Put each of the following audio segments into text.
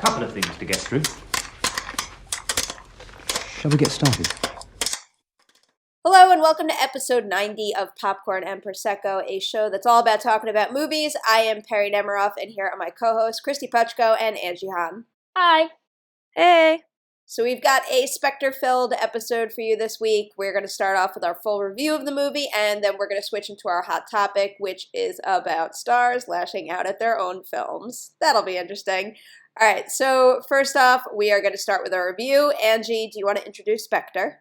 Couple of things to get through. Shall we get started? Hello and welcome to episode 90 of Popcorn and Prosecco, a show that's all about talking about movies. I am Perri Nemiroff, and here are my co-hosts, Kristy Puchko and Angie Han. Hi. Hey. So we've got a Spectre-filled episode for you this week. We're going to start off with our full review of the movie, and then we're going to switch into our hot topic, which is about stars lashing out at their own films. That'll be interesting. All right, so first off, we are going to start with our review. Angie, do you want to introduce Spectre?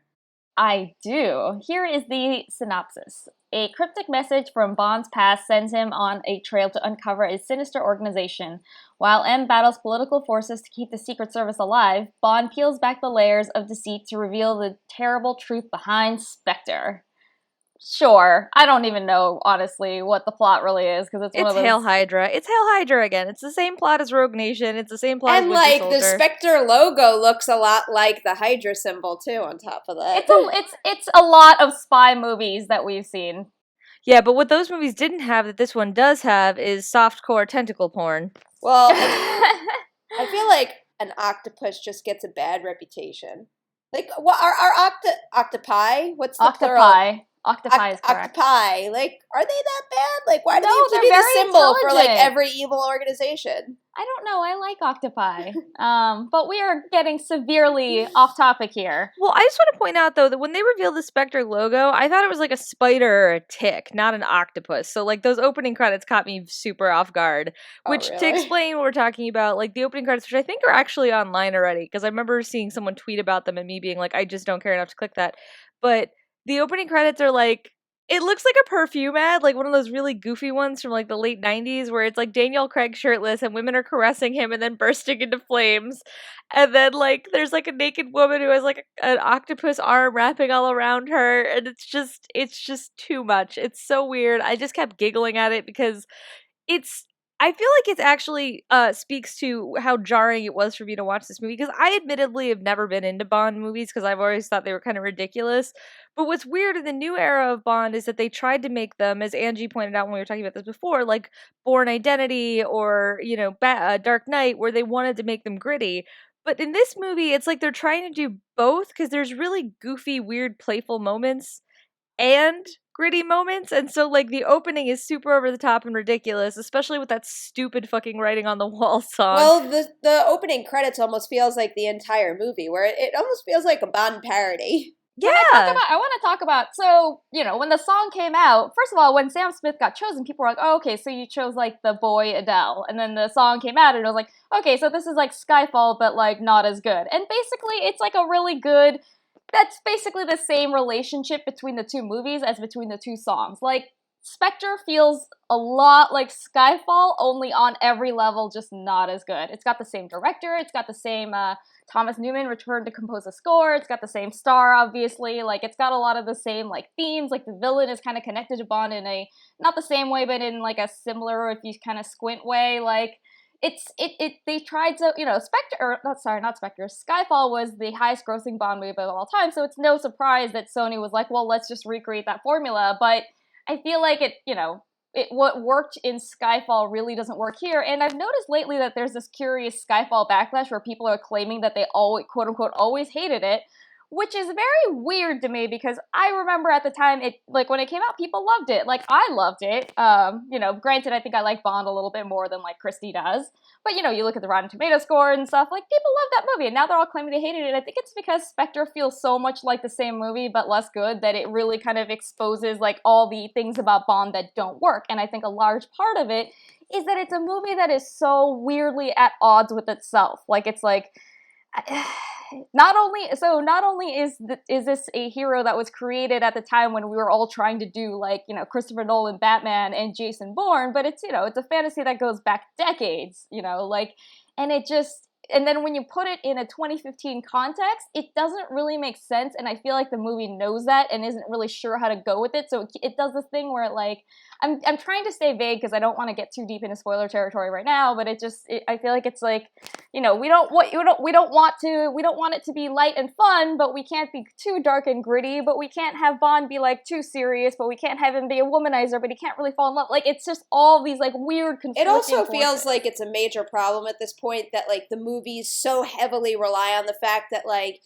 I do. Here is the synopsis. A cryptic message from Bond's past sends him on a trail to uncover a sinister organization. While M battles political forces to keep the Secret Service alive, Bond peels back the layers of deceit to reveal the terrible truth behind Spectre. Sure. I don't even know, honestly, what the plot really is, because it's one of those... Hail Hydra. It's Hail Hydra again. It's the same plot as Rogue Nation. It's the same plot as And, Winter Soldier. the Spectre logo looks a lot like the Hydra symbol, too, on top of that. It's a lot of spy movies that we've seen. Yeah, but what those movies didn't have that this one does have is softcore tentacle porn. Well, I feel like an octopus just gets a bad reputation. Like, what are octopi? What's the plural? Octopi. Octopi is correct. Octopi. Like, are they that bad? Like, why do No, they have to they're be the very symbol for, like, intelligent. every evil organization? I don't know. I like octopi. But we are getting severely off topic here. Well, I just want to point out, though, that when they revealed the Spectre logo, I thought it was like a spider or a tick, not an octopus. So, like, those opening credits caught me super off guard. Which, really? to explain what we're talking about, like, the opening credits, which I think are actually online already, because I remember seeing someone tweet about them and me being like, I just don't care enough to click that. But the opening credits are like, it looks like a perfume ad, like one of those really goofy ones from like the late 90s where it's like Daniel Craig shirtless and women are caressing him and then bursting into flames. And then like there's like a naked woman who has like an octopus arm wrapping all around her, and it's just too much. It's so weird. I just kept giggling at it because I feel like it actually speaks to how jarring it was for me to watch this movie, because I admittedly have never been into Bond movies because I've always thought they were kind of ridiculous. But what's weird in the new era of Bond is that they tried to make them, as Angie pointed out when we were talking about this before, like Bourne Identity or, Dark Knight, where they wanted to make them gritty. But in this movie, it's like they're trying to do both, because there's really goofy, weird, playful moments and gritty moments, and so like the opening is super over the top and ridiculous, especially with that stupid fucking writing on the wall song. Well, the opening credits almost feels like the entire movie, where it almost feels like a Bond parody. Yeah. I want to talk about, so, when the song came out, first of all, when Sam Smith got chosen, people were like, oh, okay, so you chose, like, the boy Adele. And then the song came out, and it was like, okay, so this is like Skyfall, but, like, not as good. And basically, it's, like, a really good... That's basically the same relationship between the two movies as between the two songs. Like, Spectre feels a lot like Skyfall, only on every level, just not as good. It's got the same director, it's got the same Thomas Newman returned to compose a score, it's got the same star, obviously. Like, it's got a lot of the same, like, themes. Like, the villain is kind of connected to Bond in a, not the same way, but in, like, a similar, if you kind of squint way, like... They tried to, Skyfall was the highest grossing Bond movie of all time, so it's no surprise that Sony was like, well, let's just recreate that formula, but I feel like what worked in Skyfall really doesn't work here, and I've noticed lately that there's this curious Skyfall backlash where people are claiming that they always, quote-unquote, always hated it, which is very weird to me, because I remember at the time, when it came out, people loved it. Like, I loved it. Granted, I think I like Bond a little bit more than, like, Kristy does. But, you look at the Rotten Tomato score and stuff, like, people love that movie, and now they're all claiming they hated it. I think it's because Spectre feels so much like the same movie, but less good, that it really kind of exposes, like, all the things about Bond that don't work. And I think a large part of it is that it's a movie that is so weirdly at odds with itself. Like, it's like... Not only is this a hero that was created at the time when we were all trying to do, like, Christopher Nolan Batman and Jason Bourne, but it's, it's a fantasy that goes back decades, and then when you put it in a 2015 context, it doesn't really make sense, and I feel like the movie knows that and isn't really sure how to go with it, so it does this thing where, like, I'm trying to stay vague because I don't want to get too deep into spoiler territory right now, but I feel like it's like, we don't want it to be light and fun, but we can't be too dark and gritty, but we can't have Bond be like too serious, but we can't have him be a womanizer, but he can't really fall in love. Like, it's just all these like weird conflicting It also forces. feels like it's a major problem at this point that like the movies so heavily rely on the fact that like,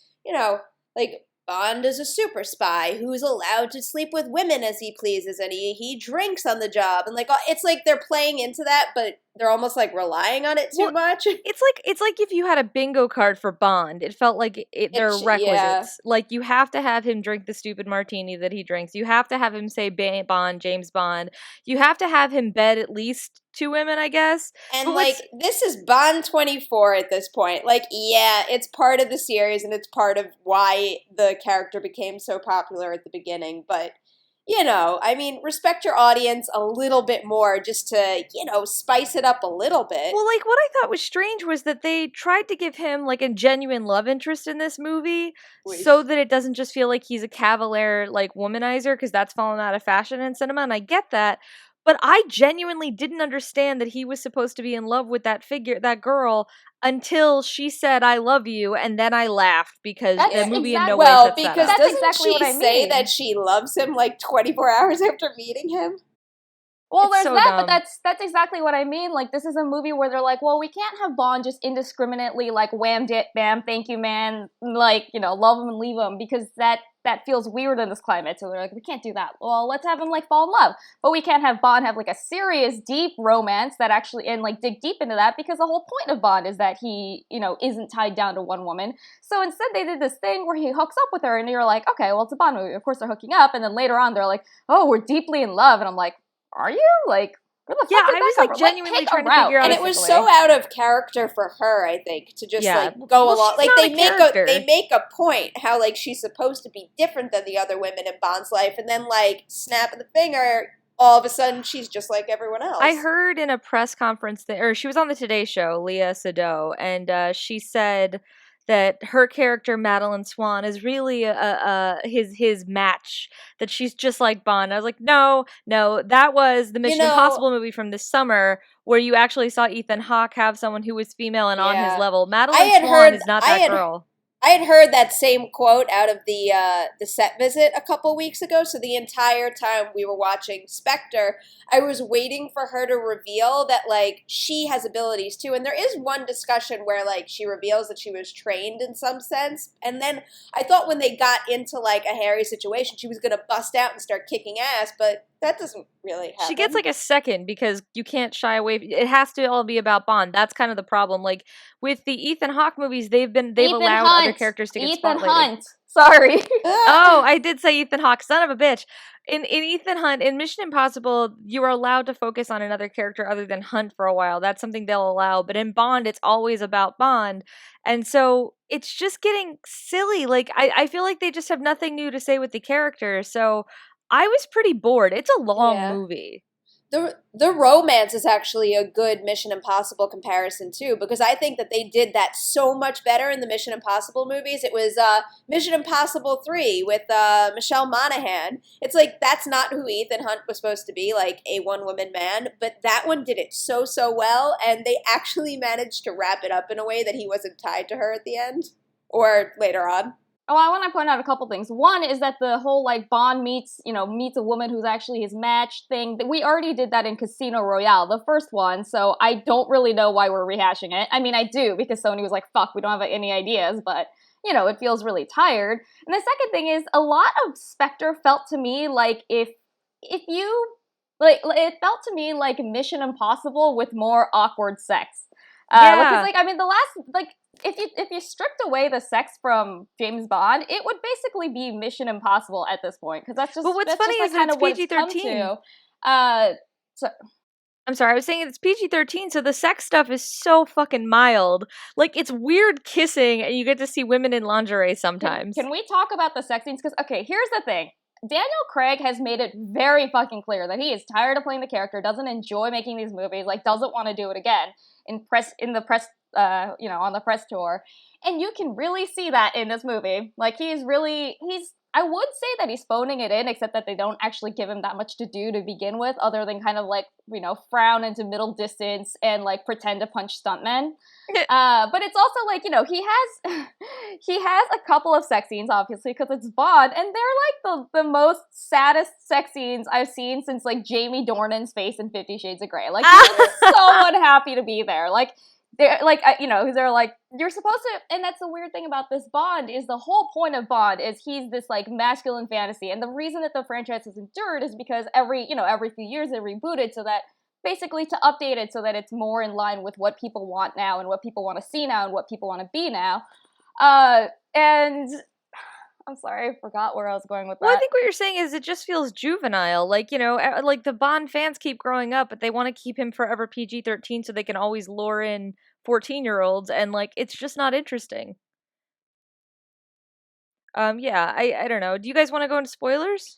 like Bond is a super spy who's allowed to sleep with women as he pleases, and he drinks on the job, and like it's like they're playing into that, but they're almost like relying on it too much. It's like if you had a bingo card for Bond. It felt like there are requisites. Yeah. Like you have to have him drink the stupid martini that he drinks. You have to have him say Bond, James Bond. You have to have him bed at least 2 women, I guess. And but like this is Bond 24 at this point. Like, yeah, it's part of the series and it's part of why the character became so popular at the beginning, but I mean, respect your audience a little bit more just to, spice it up a little bit. Well, like, what I thought was strange was that they tried to give him, like, a genuine love interest in this movie so that it doesn't just feel like he's a cavalier, like, womanizer, because that's fallen out of fashion in cinema, and I get that. But I genuinely didn't understand that he was supposed to be in love with that girl, until she said, "I love you," and then I laughed because the movie in no way sets that up. Doesn't exactly what I she say mean. that she loves him like 24 hours after meeting him? Well, It's there's so that, dumb. but that's exactly what I mean. Like, this is a movie where they're like, well, we can't have Bond just indiscriminately, like, wham, dit, bam, thank you, man, like, love him and leave him, because that feels weird in this climate. So they're like, we can't do that. Well, let's have him, like, fall in love. But we can't have Bond have, like, a serious, deep romance that actually, and, like, dig deep into that, because the whole point of Bond is that he, isn't tied down to one woman. So instead they did this thing where he hooks up with her, and you're like, okay, well, it's a Bond movie. Of course they're hooking up. And then later on they're like, oh, we're deeply in love. And I'm like, are you? Like, where the fuck Yeah, did I that was come like from? genuinely trying to figure out. And it was so out of character for her, I think, to just like go along. Like they make a point how like she's supposed to be different than the other women in Bond's life, and then like snap of the finger, all of a sudden she's just like everyone else. I heard in a press conference or she was on the Today Show, Leah Sado, and she said that her character Madeline Swan is really his match. That she's just like Bond. I was like, no, that was the Mission Impossible movie from this summer where you actually saw Ethan Hawke have someone who was female and on his level. Madeline Swan is not that girl. I had heard that same quote out of the set visit a couple weeks ago, so the entire time we were watching Spectre, I was waiting for her to reveal that, like, she has abilities too. And there is one discussion where, like, she reveals that she was trained in some sense. And then I thought when they got into, like, a hairy situation, she was going to bust out and start kicking ass, but that doesn't really happen. She gets, like, a second because you can't shy away. It has to all be about Bond. That's kind of the problem. Like, with the Ethan Hawke movies, they've allowed other characters to get spotlighted. Ethan Hunt. Sorry. Oh, I did say Ethan Hawke, son of a bitch. In Ethan Hunt, in Mission Impossible, you are allowed to focus on another character other than Hunt for a while. That's something they'll allow. But in Bond, it's always about Bond. And so it's just getting silly. Like, I feel like they just have nothing new to say with the character. So I was pretty bored. It's a long movie. The romance is actually a good Mission Impossible comparison too, because I think that they did that so much better in the Mission Impossible movies. It was Mission Impossible 3 with Michelle Monaghan. It's like that's not who Ethan Hunt was supposed to be, like a one-woman man, but that one did it so well, and they actually managed to wrap it up in a way that he wasn't tied to her at the end or later on. Oh, I want to point out a couple things. One is that the whole, like, Bond meets a woman who's actually his match thing. We already did that in Casino Royale, the first one, so I don't really know why we're rehashing it. I mean, I do, because Sony was like, fuck, we don't have any ideas, but, it feels really tired. And the second thing is, a lot of Spectre felt to me like if you, like, it felt to me like Mission Impossible with more awkward sex. Because, like, I mean, the last, like, if you stripped away the sex from James Bond, it would basically be Mission Impossible at this point, because that's just. But what's funny is it's PG-13. I'm sorry, I was saying it's PG-13, so the sex stuff is so fucking mild. Like, it's weird kissing, and you get to see women in lingerie sometimes. Can we talk about the sex scenes? Because, okay, here's the thing. Daniel Craig has made it very fucking clear that he is tired of playing the character, doesn't enjoy making these movies, like, doesn't want to do it again on the press tour. And you can really see that in this movie. Like, he's I would say that he's phoning it in, except that they don't actually give him that much to do to begin with, other than kind of like, frown into middle distance and like pretend to punch stuntmen. But it's also like, he has a couple of sex scenes, obviously, because it's Bond, and they're like the most saddest sex scenes I've seen since like Jamie Dornan's face in 50 Shades of Grey. Like, he was so unhappy to be there. Like, they're like, they're like, you're supposed to, and that's the weird thing about this Bond, is the whole point of Bond is he's this like masculine fantasy, and the reason that the franchise has endured is because every few years they reboot it so that, basically to update it so that it's more in line with what people want now and what people want to see now and what people want to be now. And I'm sorry, I forgot where I was going with that. Well, I think what you're saying is it just feels juvenile. Like, like the Bond fans keep growing up, but they want to keep him forever PG-13 so they can always lure in 14-year-olds, and like, it's just not interesting. Yeah, I don't know. Do you guys want to go into spoilers?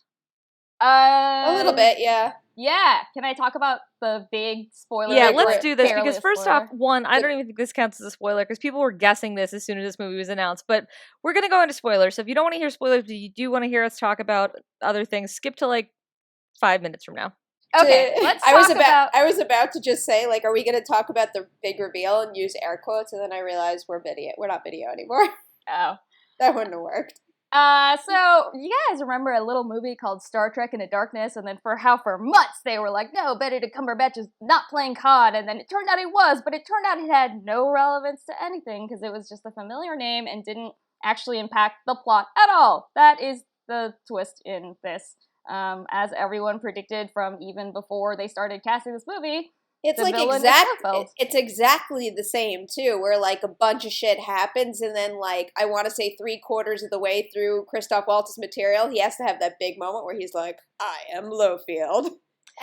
A little bit, yeah. Yeah, can I talk about the big spoiler? Yeah, let's do this, because first off, one, I don't even think this counts as a spoiler, because people were guessing this as soon as this movie was announced, but we're going to go into spoilers, so if you don't want to hear spoilers, but you do want to hear us talk about other things, skip to like 5 minutes from now. Okay, let's talk about... I was about to just say, like, are we going to talk about the big reveal and use air quotes, and then I realized we're not video anymore. Oh. That wouldn't have worked. So you guys remember a little movie called Star Trek Into Darkness, and then for months they were like, no, Benedict Cumberbatch is not playing Khan, and then it turned out he was, but it turned out it had no relevance to anything because it was just a familiar name and didn't actually impact the plot at all. That is the twist in this. As everyone predicted from even before they started casting this movie. It's like it's exactly the same too, where like a bunch of shit happens, and then like I want to say 3/4 of the way through Christoph Waltz's material, he has to have that big moment where he's like, "I am Blofeld,"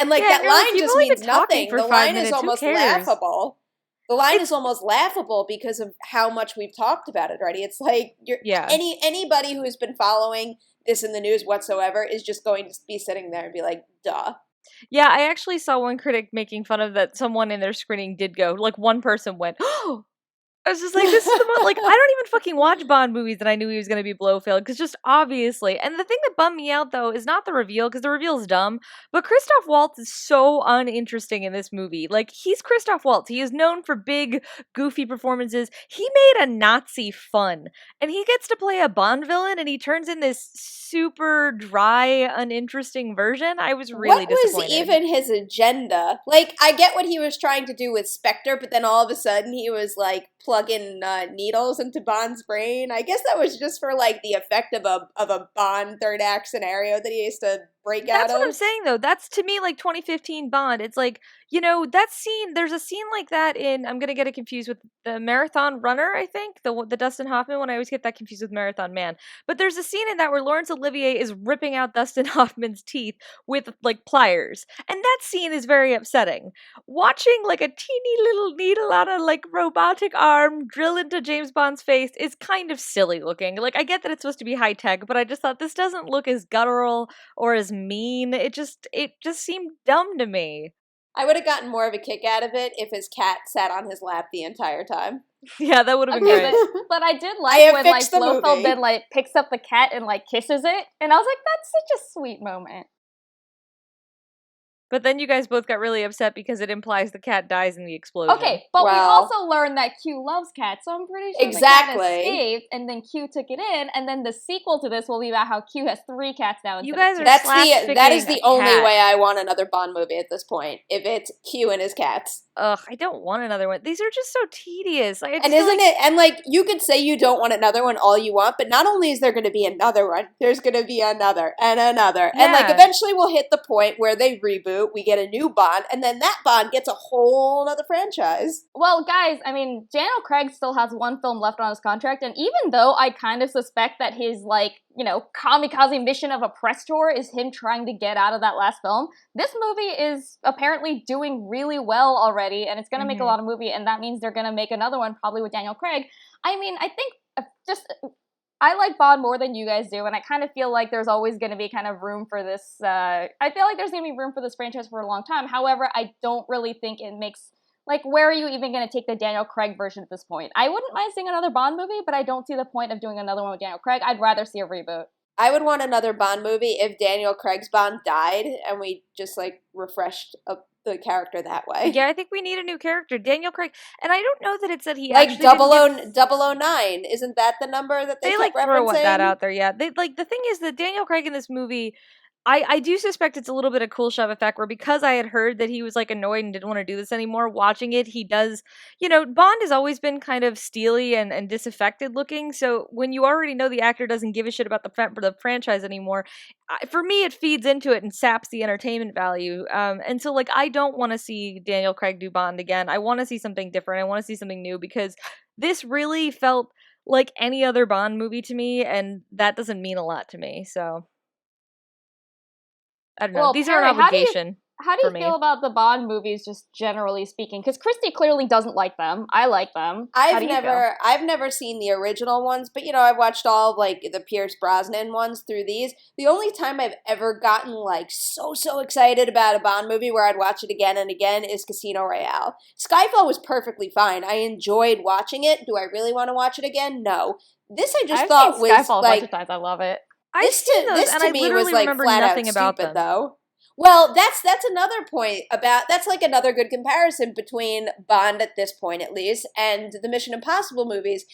and like that line just means nothing. The line is almost laughable. The line is almost laughable because of how much we've talked about it already. It's like anybody who has been following this in the news whatsoever is just going to be sitting there and be like, "Duh." Yeah, I actually saw one critic making fun of that. Someone in their screening did go, like one person went, oh, I was just like, this is the most, like, I don't even fucking watch Bond movies, and I knew he was going to be Blofeld, because just obviously, and the thing that bummed me out, though, is not the reveal, because the reveal is dumb, but Christoph Waltz is so uninteresting in this movie. Like, he's Christoph Waltz. He is known for big, goofy performances. He made a Nazi fun, and he gets to play a Bond villain, and he turns in this super dry, uninteresting version. I was really disappointed. What was even his agenda? Like, I get what he was trying to do with Spectre, but then all of a sudden he was, like, plugging needles into Bond's brain. I guess that was just for like the effect of a Bond third act scenario that he used to break out of. That's what I'm saying, though. That's, to me, like 2015 Bond. It's like, that scene, there's a scene like that in, I'm gonna get it confused with the Marathon Runner, I think, the Dustin Hoffman one. I always get that confused with Marathon Man. But there's a scene in that where Laurence Olivier is ripping out Dustin Hoffman's teeth with like pliers, and that scene is very upsetting. Watching like a teeny little needle on a like robotic arm drill into James Bond's face is kind of silly looking. Like, I get that it's supposed to be high tech, but I just thought this doesn't look as guttural or as mean. It just seemed dumb to me. I would have gotten more of a kick out of it if his cat sat on his lap the entire time. Yeah, that would have been great. But I did like when like Blofeld then like picks up the cat and like kisses it, and I was like, that's such a sweet moment. But then you guys both got really upset because it implies the cat dies in the explosion. Okay, but we also learned that Q loves cats, so I'm pretty sure the cat escaped, and then Q took it in, and then the sequel to this will be about how Q has 3 cats now. You guys are that is the only way I want another Bond movie at this point, if it's Q and his cats. Ugh, I don't want another one. These are just so tedious. And isn't it? And like, you could say you don't want another one all you want, but not only is there going to be another one, there's going to be another and another, and like eventually we'll hit the point where they reboot. We get a new Bond, and then that Bond gets a whole other franchise. Well, guys, I mean, Daniel Craig still has 1 film left on his contract, and even though I kind of suspect that his, like, kamikaze mission of a press tour is him trying to get out of that last film, this movie is apparently doing really well already, and it's going to make a lot of movie, and that means they're going to make another one, probably with Daniel Craig. I mean, I think I like Bond more than you guys do, and I kind of feel like there's always going to be kind of room for this. I feel like there's going to be room for this franchise for a long time. However, I don't really think it makes, like, where are you even going to take the Daniel Craig version at this point? I wouldn't mind seeing another Bond movie, but I don't see the point of doing another one with Daniel Craig. I'd rather see a reboot. I would want another Bond movie if Daniel Craig's Bond died and we just like refreshed the character that way. Yeah, I think we need a new character, Daniel Craig. And I don't know that it said he like actually didn't give... 009. Isn't that the number that they kept like throw referencing? that out there. Yeah, they like the thing is that Daniel Craig in this movie. I do suspect it's a little bit of cool shove effect where because I had heard that he was like annoyed and didn't want to do this anymore, watching it, he does, Bond has always been kind of steely and disaffected looking. So when you already know the actor doesn't give a shit about the franchise anymore, for me, it feeds into it and saps the entertainment value. And so like, I don't want to see Daniel Craig do Bond again. I want to see something different. I want to see something new because this really felt like any other Bond movie to me. And that doesn't mean a lot to me. So. I don't know. Well, these Perri, are an obligation. How do you feel about the Bond movies, just generally speaking? Because Kristy clearly doesn't like them. I like them. I've never seen the original ones, but I've watched all like the Pierce Brosnan ones through these. The only time I've ever gotten like so excited about a Bond movie where I'd watch it again and again is Casino Royale. Skyfall was perfectly fine. I enjoyed watching it. Do I really want to watch it again? No. This I thought was Skyfall like a bunch of times. I love it. This to me was like flat out stupid, though. Well, that's another point that's like another good comparison between Bond at this point, at least, and the Mission Impossible movies.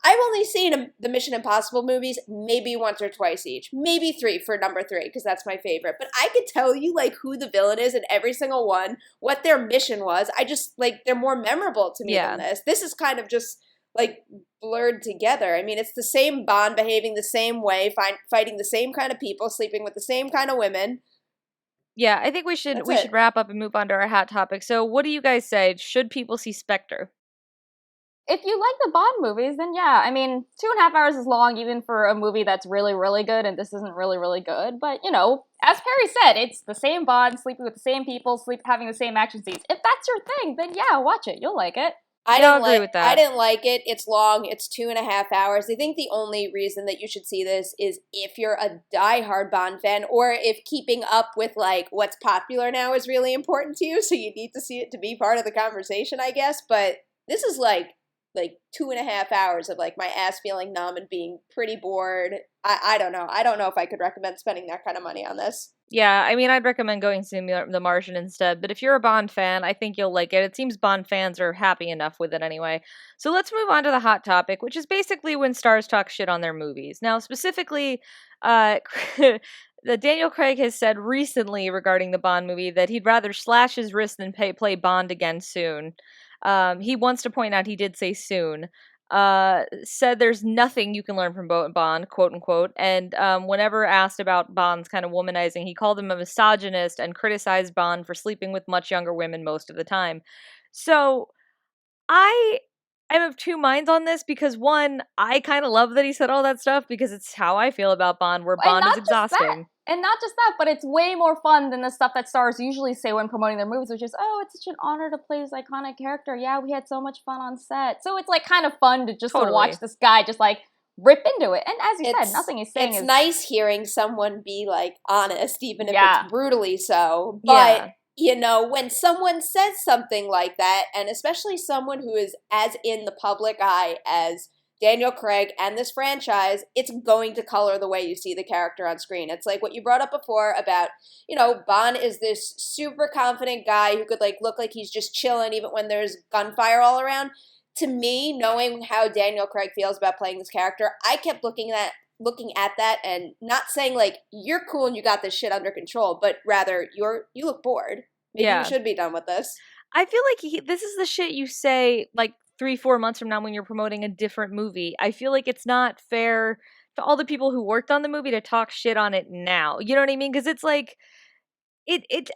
I've only seen the Mission Impossible movies maybe once or twice each, maybe 3 for number 3 because that's my favorite. But I could tell you like who the villain is in every single one, what their mission was. I just like they're more memorable to me than this. This is kind of just like blurred together. I mean, it's the same Bond behaving the same way, fighting the same kind of people, sleeping with the same kind of women. Yeah, I think we should wrap up and move on to our hot topic. So, what do you guys say? Should people see Spectre? If you like the Bond movies, then yeah. I mean, 2.5 hours is long even for a movie that's really, really good, and this isn't really, really good. But, as Perri said, it's the same Bond, sleeping with the same people, having the same action scenes. If that's your thing, then yeah, watch it. You'll like it. I don't agree with that. I didn't like it. It's long. It's 2.5 hours. I think the only reason that you should see this is if you're a diehard Bond fan, or if keeping up with like what's popular now is really important to you. So you need to see it to be part of the conversation, I guess. But this is like 2.5 hours of like my ass feeling numb and being pretty bored. I don't know. I don't know if I could recommend spending that kind of money on this. Yeah, I mean, I'd recommend going to The Martian instead, but if you're a Bond fan, I think you'll like it. It seems Bond fans are happy enough with it anyway. So let's move on to the hot topic, which is basically when stars talk shit on their movies. Now, specifically, Daniel Craig has said recently regarding the Bond movie that he'd rather slash his wrist than play Bond again soon. He wants to point out he did say soon. Said there's nothing you can learn from Bond, quote unquote, and whenever asked about Bond's kind of womanizing, he called him a misogynist and criticized Bond for sleeping with much younger women most of the time. So I am of two minds on this because one, I kind of love that he said all that stuff because it's how I feel about Bond, where Bond is exhausting. And not just that, but it's way more fun than the stuff that stars usually say when promoting their movies, which is, oh, it's such an honor to play this iconic character. Yeah, we had so much fun on set. So it's like kind of fun to just to watch this guy just like rip into it. And as you said, nothing he's saying is... It's nice hearing someone be like honest, even if it's brutally so. But, when someone says something like that, and especially someone who is as in the public eye as Daniel Craig and this franchise, it's going to color the way you see the character on screen. It's like what you brought up before about, Bond is this super confident guy who could like look like he's just chilling even when there's gunfire all around. To me, knowing how Daniel Craig feels about playing this character, I kept looking at that and not saying like, you're cool and you got this shit under control, but rather you look bored. Maybe you should be done with this. I feel like this is the shit you say like 3-4 months from now when you're promoting a different movie. I feel like it's not fair to all the people who worked on the movie to talk shit on it now. You know what I mean? Because it's like, I don't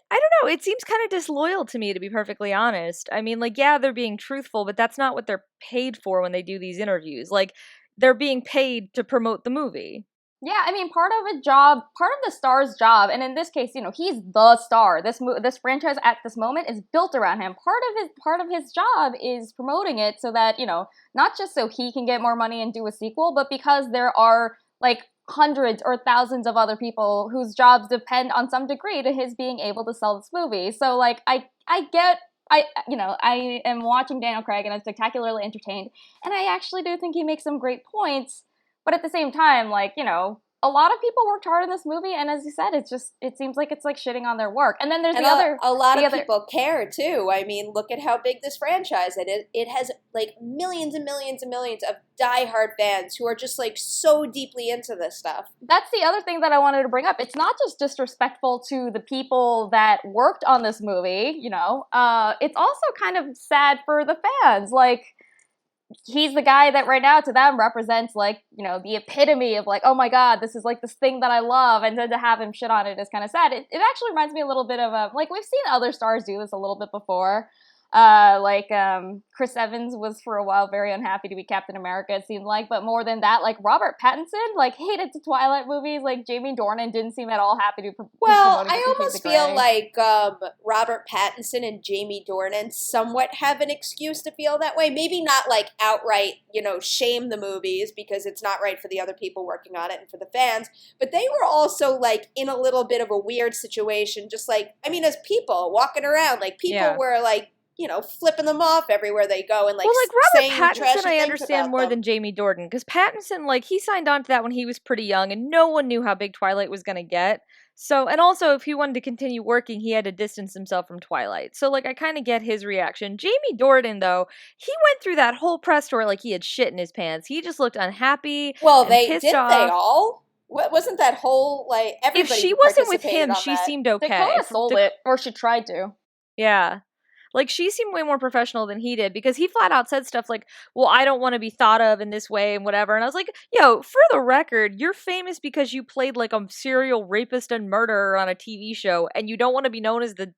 know, it seems kind of disloyal to me, to be perfectly honest. I mean, like, yeah, they're being truthful, but that's not what they're paid for when they do these interviews. Like, they're being paid to promote the movie. Yeah, I mean, part of the star's job, and in this case, he's the star. This franchise at this moment is built around him. Part of his job is promoting it so that, not just so he can get more money and do a sequel, but because there are like hundreds or thousands of other people whose jobs depend on some degree to his being able to sell this movie. So like, I am watching Daniel Craig and I'm spectacularly entertained, and I actually do think he makes some great points. But at the same time, like, a lot of people worked hard on this movie, and as you said, it seems like it's like shitting on their work. And then there's And a lot of people care too. I mean, look at how big this franchise is. It has like millions and millions and millions of diehard fans who are just like so deeply into this stuff. That's the other thing that I wanted to bring up. It's not just disrespectful to the people that worked on this movie, you know. It's also kind of sad for the fans. Like, he's the guy that right now to them represents like, you know, the epitome of like, oh my god, this is like this thing that I love, and then to have him shit on it is kind of sad. It actually reminds me a little bit of like we've seen other stars do this a little bit before. Chris Evans was for a while very unhappy to be Captain America, it seemed like, but more than that, like Robert Pattinson, like hated the Twilight movies, like Jamie Dornan didn't seem at all happy to Well, I almost feel like Robert Pattinson and Jamie Dornan somewhat have an excuse to feel that way. Maybe not like outright, you know, shame the movies because it's not right for the other people working on it and for the fans, but they were also like in a little bit of a weird situation, just like, I mean, as people walking around, like people were like, you know, flipping them off everywhere they go and like, well, like Robert saying Pattinson, I understand more than Jamie Dornan, because Pattinson, like, he signed on to that when he was pretty young, and no one knew how big Twilight was going to get. So, and also, if he wanted to continue working, he had to distance himself from Twilight. So, like, I kind of get his reaction. Jamie Dornan, though, he went through that whole press tour like he had shit in his pants. He just looked unhappy. Well, they all? What wasn't that whole like? Everybody if she wasn't with him, she seemed okay. Dakota sold it, or she tried to. Yeah. Like, she seemed way more professional than he did, because he flat out said stuff like, well, I don't want to be thought of in this way and whatever. And I was like, yo, for the record, you're famous because you played like a serial rapist and murderer on a TV show, and you don't want to be known as the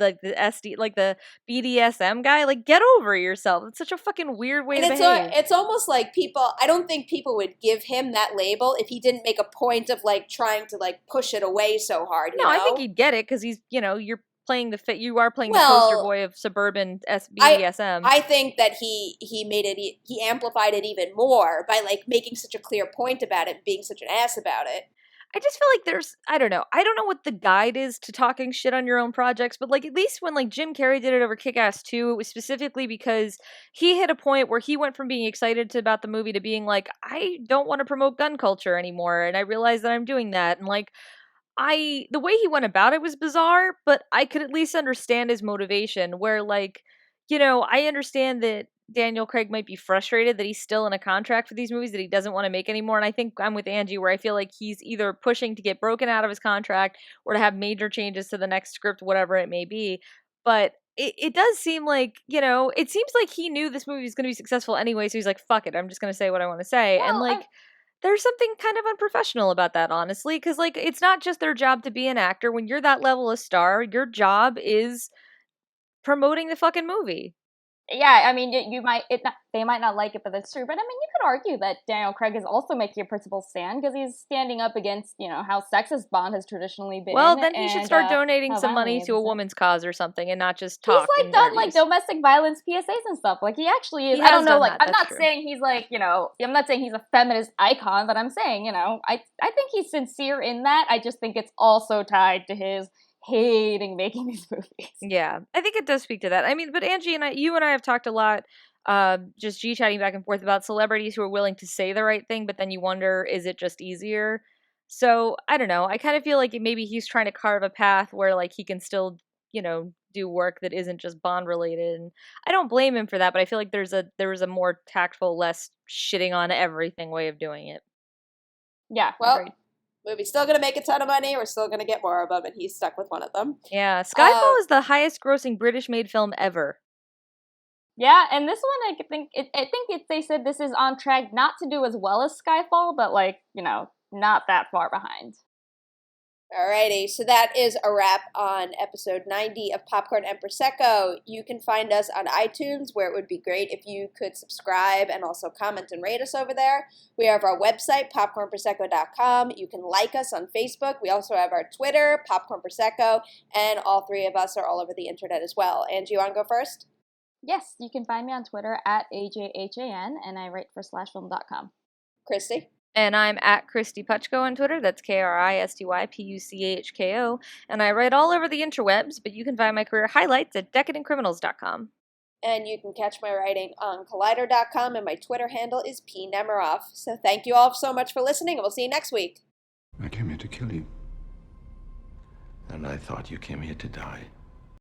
BDSM guy. Like, get over yourself. It's such a fucking weird way to behave. It's almost like people, I don't think people would give him that label if he didn't make a point of like trying to like push it away so hard. You know? I think he'd get it because he's, you know, you are playing the poster boy of suburban BDSM. I think that he amplified it even more by like making such a clear point about it, being such an ass about it. I just feel like I don't know what the guide is to talking shit on your own projects, but like at least when like Jim Carrey did it over Kick-Ass 2, it was specifically because he hit a point where he went from being excited about the movie to being like, I don't want to promote gun culture anymore, and I realize that I'm doing that, and like, the way he went about it was bizarre, but I could at least understand his motivation, where, like, you know, I understand that Daniel Craig might be frustrated that he's still in a contract for these movies that he doesn't want to make anymore, and I think I'm with Angie, where I feel like he's either pushing to get broken out of his contract or to have major changes to the next script, whatever it may be, but it does seem like, you know, it seems like he knew this movie was going to be successful anyway, so he's like, fuck it, I'm just going to say what I want to say, and, like... There's something kind of unprofessional about that, honestly, because, like, it's not just their job to be an actor. When you're that level of star, your job is promoting the fucking movie. Yeah, I mean, they might not like it, but that's true. But I mean, you could argue that Daniel Craig is also making a principled stand because he's standing up against, you know, how sexist Bond has traditionally been. Well, then he should start donating some money to a woman's cause or something, and not just talk. He's like done like domestic violence PSAs and stuff. Like he actually is. I don't know. Like I'm not saying he's like, you know, I'm not saying he's a feminist icon, but I'm saying, you know, I think he's sincere in that. I just think it's also tied to his hating making these movies. Yeah, I think it does speak to that. I mean, but Angie and you and I have talked a lot, just G-chatting back and forth about celebrities who are willing to say the right thing, but then you wonder, is it just easier? So, I don't know. I kind of feel like maybe he's trying to carve a path where, like, he can still, you know, do work that isn't just Bond related. And I don't blame him for that, but I feel like there was a more tactful, less shitting on everything way of doing it. Yeah, well, agreed. Movie's still going to make a ton of money. We're still going to get more of them, and he's stuck with one of them. Yeah, Skyfall is the highest grossing British-made film ever. Yeah, and this one, I think they said this is on track not to do as well as Skyfall, but, like, you know, not that far behind. Alrighty, so that is a wrap on episode 90 of Popcorn and Prosecco. You can find us on iTunes, where it would be great if you could subscribe and also comment and rate us over there. We have our website, popcornprosecco.com. You can like us on Facebook. We also have our Twitter, Popcorn Prosecco, and all three of us are all over the internet as well. Angie, you want to go first? Yes, you can find me on Twitter at AJHAN, and I write for slashfilm.com. Kristy? And I'm at Kristy Puchko on Twitter. That's KristyPuchko. And I write all over the interwebs, but you can find my career highlights at decadentcriminals.com. And you can catch my writing on collider.com, and my Twitter handle is P. Nemiroff. So thank you all so much for listening, and we'll see you next week. I came here to kill you. And I thought you came here to die.